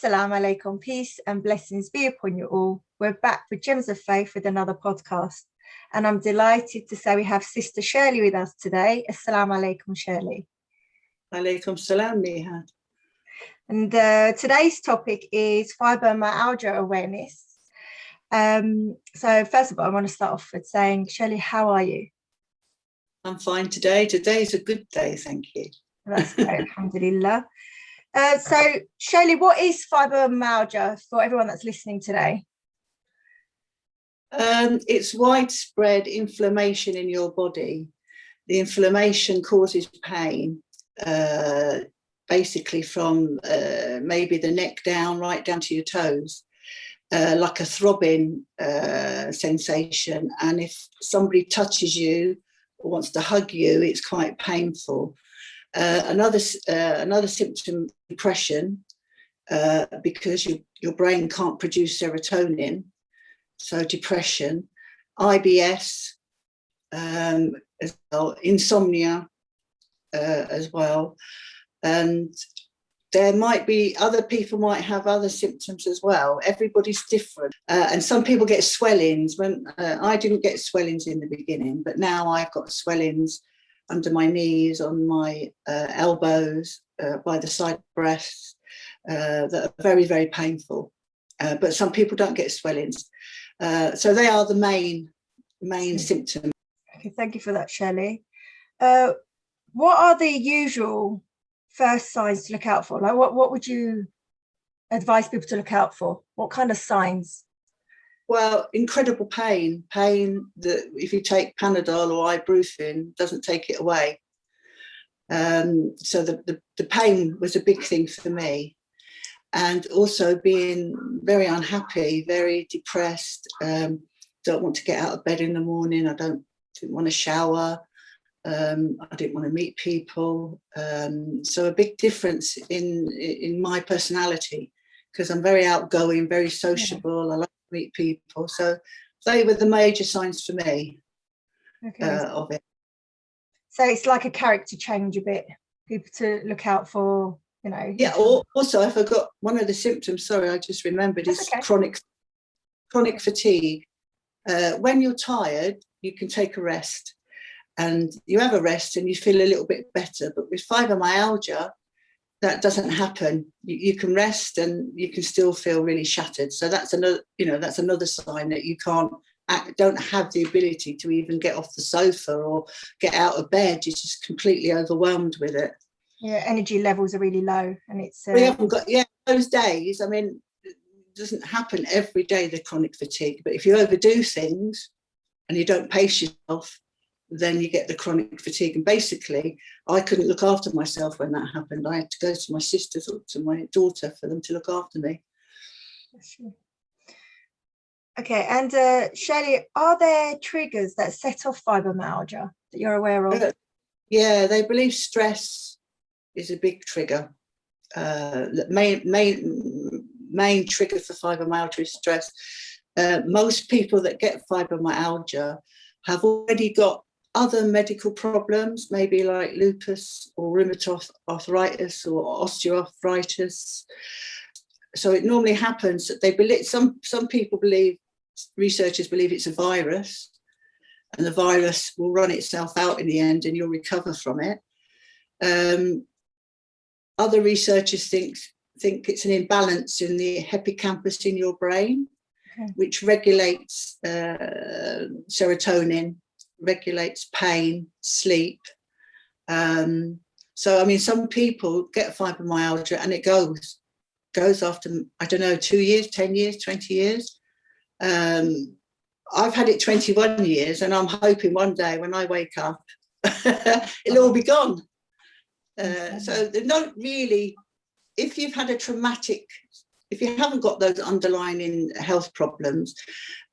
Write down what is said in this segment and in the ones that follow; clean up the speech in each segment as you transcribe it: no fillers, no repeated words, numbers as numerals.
Assalamu alaikum, peace and blessings be upon you all. We're back with Gems of Faith with another podcast. And I'm delighted to say we have Sister Shirley with us today. Assalamu alaikum, Shirley. Alaikum salam, Nehad. And today's topic is fibromyalgia awareness. So first of all, I want to start off with saying, Shirley, how are you? I'm fine today. Today's a good day, thank you. That's great, alhamdulillah. So, Shirley, what is fibromyalgia for everyone that's listening today? It's widespread inflammation in your body. The inflammation causes pain, basically from maybe the neck down, right down to your toes, like a throbbing sensation. And if somebody touches you or wants to hug you, it's quite painful. Another symptom, depression, because your brain can't produce serotonin, so depression, IBS, as well, insomnia as well, and there might be other people might have other symptoms as well. Everybody's different, and some people get swellings. When I didn't get swellings in the beginning, but now I've got swellings under my knees, on my elbows, by the side breasts, that are very, very painful. But some people don't get swellings. So they are the main symptoms. Okay, thank you for that, Shirley. What are the usual first signs to look out for? Like, what would you advise people to look out for? What kind of signs? Well, incredible pain that if you take Panadol or ibuprofen, doesn't take it away. So the pain was a big thing for me. And also being very unhappy, very depressed, don't want to get out of bed in the morning. I didn't want to shower. I didn't want to meet people. So a big difference in my personality, because I'm very outgoing, very sociable. I like to meet people. So they were the major signs for me of it. So it's like a character change a bit, people to look out for, you know. Yeah, also I forgot one of the symptoms, sorry, I just remembered, is chronic fatigue. When you're tired, you can take a rest, and you have a rest and you feel a little bit better. But with fibromyalgia, that doesn't happen. You can rest and you can still feel really shattered. So that's another sign that you don't have the ability to even get off the sofa or get out of bed. You're just completely overwhelmed with it. Yeah, energy levels are really low, and it's we haven't got those days. I mean, it doesn't happen every day, the chronic fatigue, but if you overdo things and you don't pace yourself, then you get the chronic fatigue. And basically, I couldn't look after myself when that happened. I had to go to my sisters or to my daughter for them to look after me. Okay, and Shirley, are there triggers that set off fibromyalgia that you're aware of? Yeah, they believe stress is a big trigger. Main trigger for fibromyalgia is stress. Most people that get fibromyalgia have already got other medical problems, maybe like lupus or rheumatoid arthritis or osteoarthritis. So it normally happens that they believe, some people believe, researchers believe it's a virus, and the virus will run itself out in the end and you'll recover from it. Other researchers think it's an imbalance in the hippocampus in your brain, which regulates serotonin, regulates pain, sleep. So, I mean, some people get fibromyalgia and it goes after, I don't know, 2 years, 10 years, 20 years. I've had it 21 years, and I'm hoping one day when I wake up, it'll all be gone. So they're not really, if you've had a traumatic, if you haven't got those underlying health problems,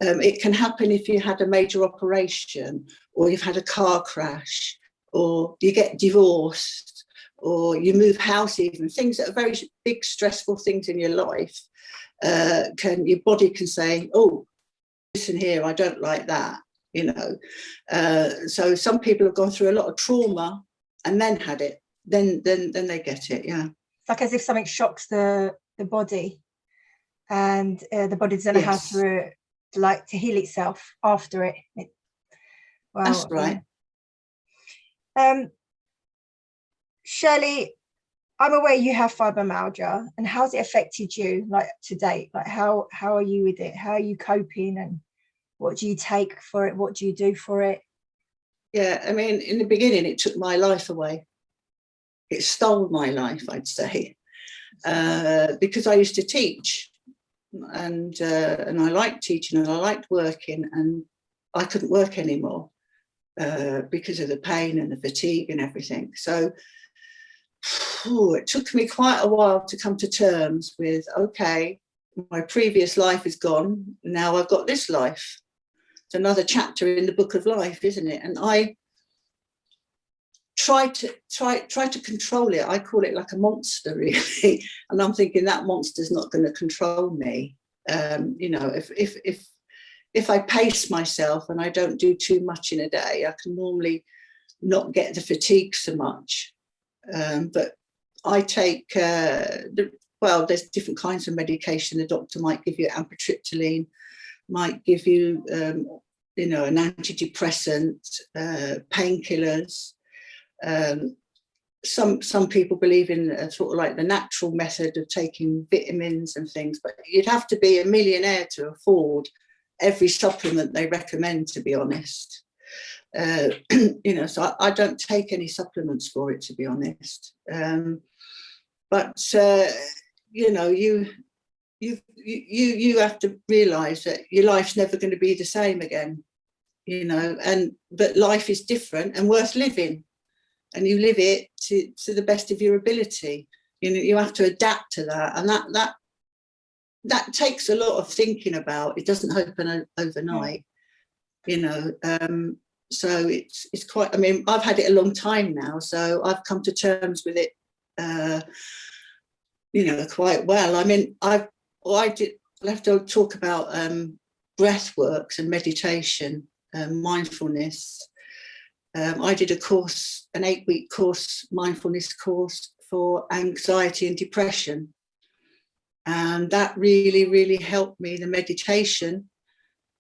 it can happen if you had a major operation, or you've had a car crash, or you get divorced, or you move house, even things that are very big, stressful things in your life. Your body can say, oh, listen here, I don't like that, you know. So some people have gone through a lot of trauma and then had it. Then they get it. Yeah, It's like as if something shocks the the body, and the body doesn't know how to heal itself after it. That's right. Shirley, I'm aware you have fibromyalgia, and how's it affected you, like, to date? Like, how are you with it? How are you coping, and what do you take for it? What do you do for it? Yeah, I mean, in the beginning, it took my life away. It stole my life, I'd say, because I used to teach, and I liked teaching, and I liked working, and I couldn't work anymore because of the pain and the fatigue and everything. So it took me quite a while to come to terms with, okay, my previous life is gone. Now I've got this life. It's another chapter in the book of life, isn't it? And I try to control it. I call it like a monster, really. And I'm thinking that monster's not going to control me. You know, if I pace myself and I don't do too much in a day, I can normally not get the fatigue so much. But I take, there's different kinds of medication. The doctor might give you amitriptyline, might give you, you know, an antidepressant, painkillers. Some people believe in sort of like the natural method of taking vitamins and things, but you'd have to be a millionaire to afford every supplement they recommend, to be honest. You know, so I don't take any supplements for it, to be honest. But you know, you have to realise that your life's never going to be the same again. You know, but life is different and worth living, and you live it to the best of your ability. You know, you have to adapt to that, and that takes a lot of thinking about. It doesn't happen overnight. You know. So it's quite, I mean, I've had it a long time now, so I've come to terms with it, you know, quite well. I mean, I'll have to talk about breath works and meditation, mindfulness. I did a course, an 8-week course, mindfulness course for anxiety and depression. And that really, really helped me. The meditation,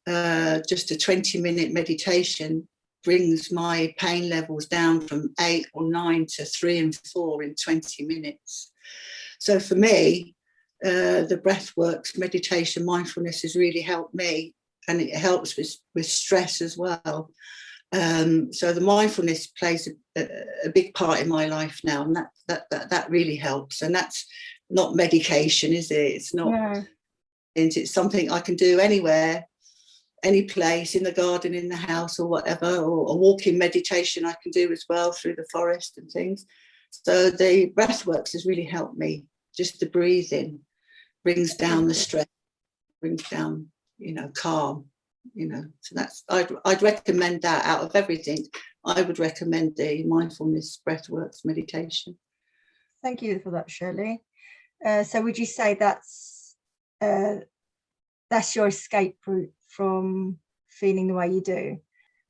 just a 20-minute meditation, brings my pain levels down from 8 or 9 to 3 and 4 in 20 minutes. So for me, the breath works, meditation, mindfulness has really helped me, and it helps with stress as well. So the mindfulness plays a big part in my life now, and that really helps. And that's not medication, is it? It's not. No. It's something I can do anywhere, any place, in the garden, in the house, or whatever, or a walking meditation I can do as well through the forest and things. So the breathworks has really helped me. Just the breathing brings down the stress, brings down, you know, calm, you know. So that's, I'd recommend that. Out of everything, I would recommend the mindfulness breathworks meditation. Thank you for that, Shirley. So would you say that's your escape route from feeling the way you do?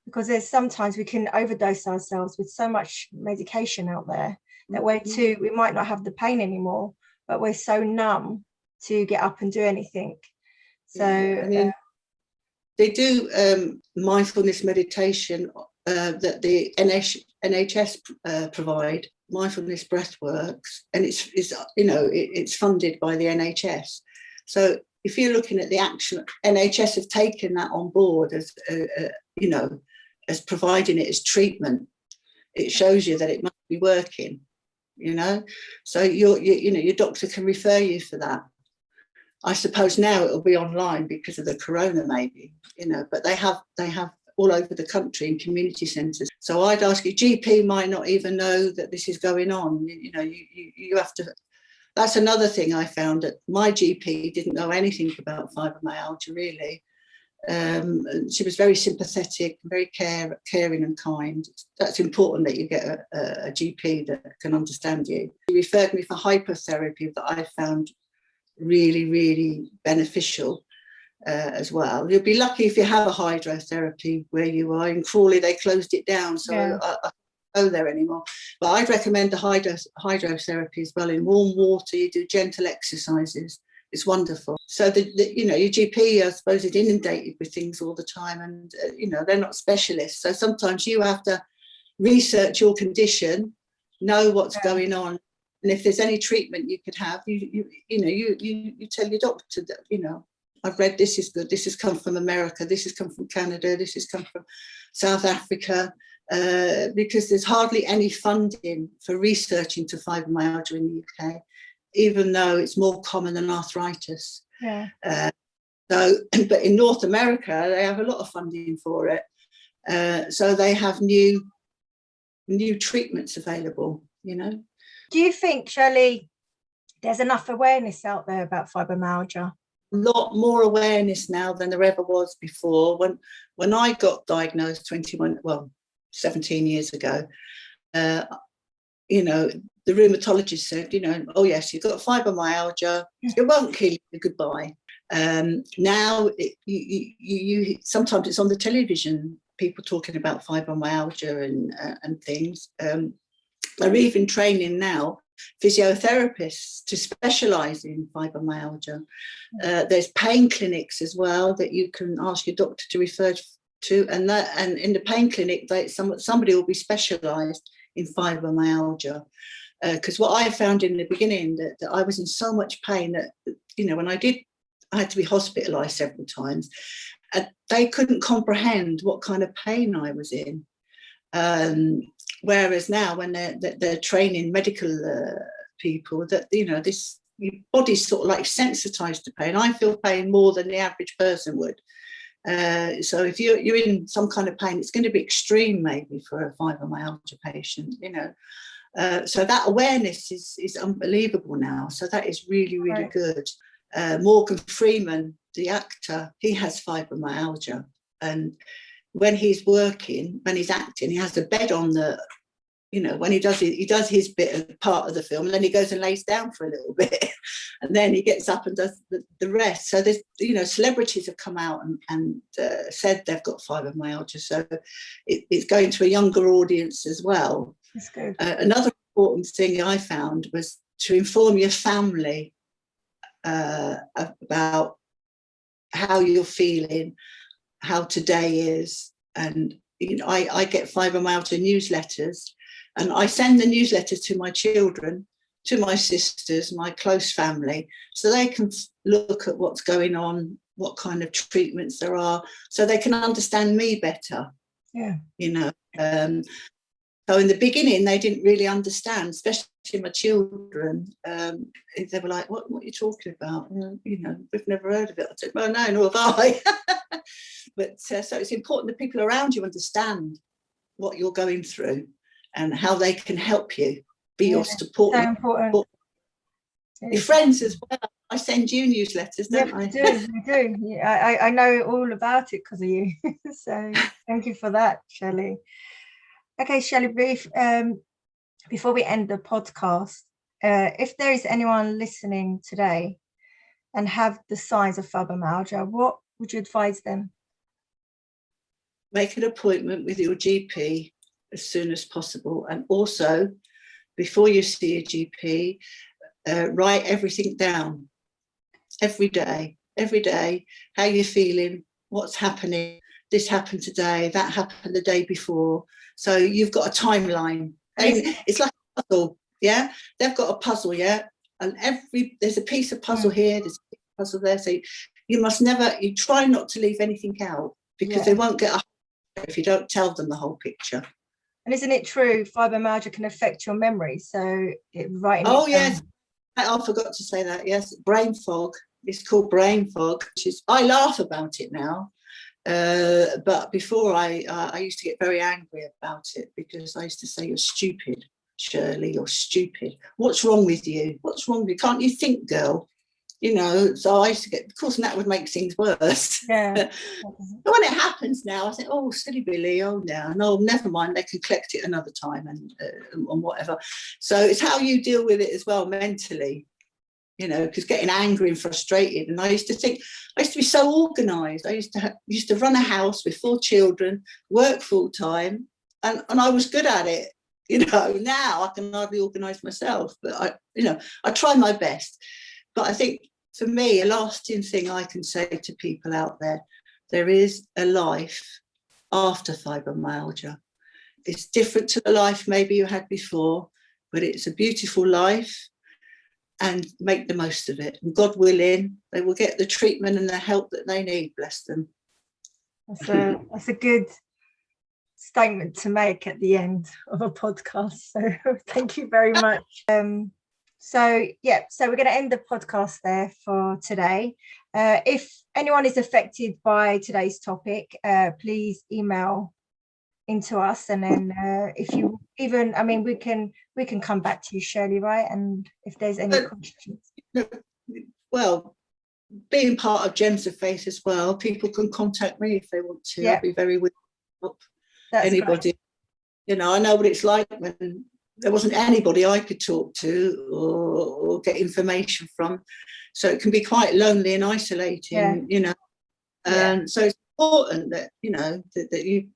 Because there's sometimes we can overdose ourselves with so much medication out there that we might not have the pain anymore, but we're so numb to get up and do anything. So I mean, they do mindfulness meditation that the NHS provide, mindfulness breathworks, and it's you know, it's funded by the NHS. So if you're looking at the action, NHS have taken that on board as, you know, as providing it as treatment. It shows you that it must be working, you know. So you know, your doctor can refer you for that. I suppose now it'll be online because of the corona, maybe, you know, but they have all over the country in community centres. So I'd ask you, GP might not even know that this is going on. You know, you have to. That's another thing I found, that my GP didn't know anything about fibromyalgia, really. She was very sympathetic, very caring and kind. That's important, that you get a GP that can understand you. She referred me for hypotherapy that I found really, really beneficial as well. You'll be lucky if you have a hydrotherapy where you are. In Crawley, they closed it down. So yeah. go there anymore. But I'd recommend the hydrotherapy as well. In warm water, you do gentle exercises. It's wonderful. So you know, your GP, I suppose, is inundated with things all the time, and you know, they're not specialists. So sometimes you have to research your condition, know what's going on, and if there's any treatment you could have, you tell your doctor that, you know, I've read this is good. This has come from America. This has come from Canada. This has come from South Africa. Because there's hardly any funding for research into fibromyalgia in the UK, even though it's more common than arthritis. Yeah. But in North America, they have a lot of funding for it. So they have new treatments available, you know. Do you think, Shirley, there's enough awareness out there about fibromyalgia? A lot more awareness now than there ever was before. When I got diagnosed 17 years ago, you know, the rheumatologist said, you know, oh yes, you've got fibromyalgia, it won't kill you, goodbye. Now you sometimes it's on the television, people talking about fibromyalgia and things. They're even training now physiotherapists to specialise in fibromyalgia. There's pain clinics as well that you can ask your doctor to refer to, and in the pain clinic, somebody will be specialised in fibromyalgia. Because what I found in the beginning, that I was in so much pain that, you know, when I had to be hospitalised several times, they couldn't comprehend what kind of pain I was in. Whereas now, when they're training medical people, that, you know, your body's sort of like sensitized to pain. I feel pain more than the average person would. So if you're in some kind of pain, it's going to be extreme maybe for a fibromyalgia patient, you know. So that awareness is unbelievable now. So that is really, really good. Morgan Freeman, the actor, he has fibromyalgia, and when he's acting, he has a bed on the, you know, when he does his bit of part of the film, and then he goes and lays down for a little bit, and then he gets up and does the rest. So there's, you know, celebrities have come out and said they've got fibromyalgia. So it's going to a younger audience as well. That's good. Another important thing I found was to inform your family about how you're feeling, how today is. And, you know, I get fibromyalgia newsletters, and I send the newsletters to my children, to my sisters, my close family, so they can look at what's going on, what kind of treatments there are, so they can understand me better. Yeah. You know, so in the beginning, they didn't really understand, especially my children. They were like, what are you talking about? You know, we've never heard of it. I said, well, no, nor have I. But so it's important that people around you understand what you're going through and how they can help you, be your support. So important. Your friends as well. I send you newsletters, don't I? You do. Yeah, I know all about it because of you. So thank you for that, Shirley. Okay, Shirley, before we end the podcast, if there is anyone listening today and have the signs of fibromyalgia, what would you advise them? Make an appointment with your GP as soon as possible. And also, before you see a GP, write everything down every day, how you're feeling, what's happening. This happened today, that happened the day before. So you've got a timeline. It's like a puzzle, yeah? They've got a puzzle, yeah? And there's a piece of puzzle here, there's a piece of puzzle there. So you try not to leave anything out, because they won't get a if you don't tell them the whole picture. And isn't it true, fibromyalgia can affect your memory? So yes, I forgot to say that. Yes, brain fog. It's called brain fog. I laugh about it now, but before I used to get very angry about it, because I used to say, "You're stupid, Shirley. You're stupid. What's wrong with you? What's wrong with you? Can't you think, girl?" You know, so I used to get, of course, and that would make things worse. Yeah. But when it happens now, I think, oh, silly Billy, oh, no, never mind, they can collect it another time and whatever. So it's how you deal with it as well mentally, you know, because getting angry and frustrated. And I used to be so organised. I used to run a house with 4 children, work full time, and I was good at it. Now I can hardly organise myself, but I try my best. But I think for me, a lasting thing I can say to people out there is a life after fibromyalgia. It's different to the life maybe you had before, but it's a beautiful life, and make the most of it. And God willing, they will get the treatment and the help that they need, bless them. That's a good statement to make at the end of a podcast. So thank you very much. So we're going to end the podcast there for today. If anyone is affected by today's topic, please email into us, and then if you even, I mean, we can come back to you, Shirley, right? And if there's any questions. Well, being part of Gems of Faith as well, people can contact me if they want to. I'll be very willing to help anybody. Great. I know what it's like when there wasn't anybody I could talk to or get information from. So it can be quite lonely and isolating, And so it's important that, that you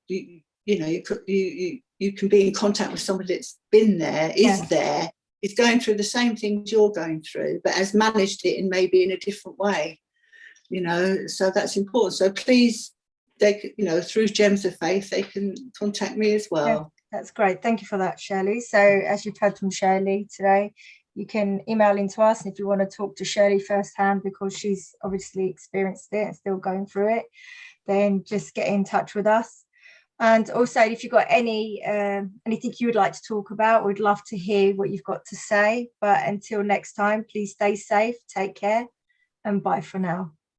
can be in contact with somebody that's been there, is going through the same things you're going through, but has managed it in maybe in a different way, so that's important. So please, through Gems of Faith, they can contact me as well. Yeah, that's great. Thank you for that, Shirley. So as you've heard from Shirley today, you can email into us. And if you want to talk to Shirley firsthand, because she's obviously experienced it and still going through it, then just get in touch with us. And also, if you've got anything you would like to talk about, we'd love to hear what you've got to say. But until next time, please stay safe, take care, and bye for now.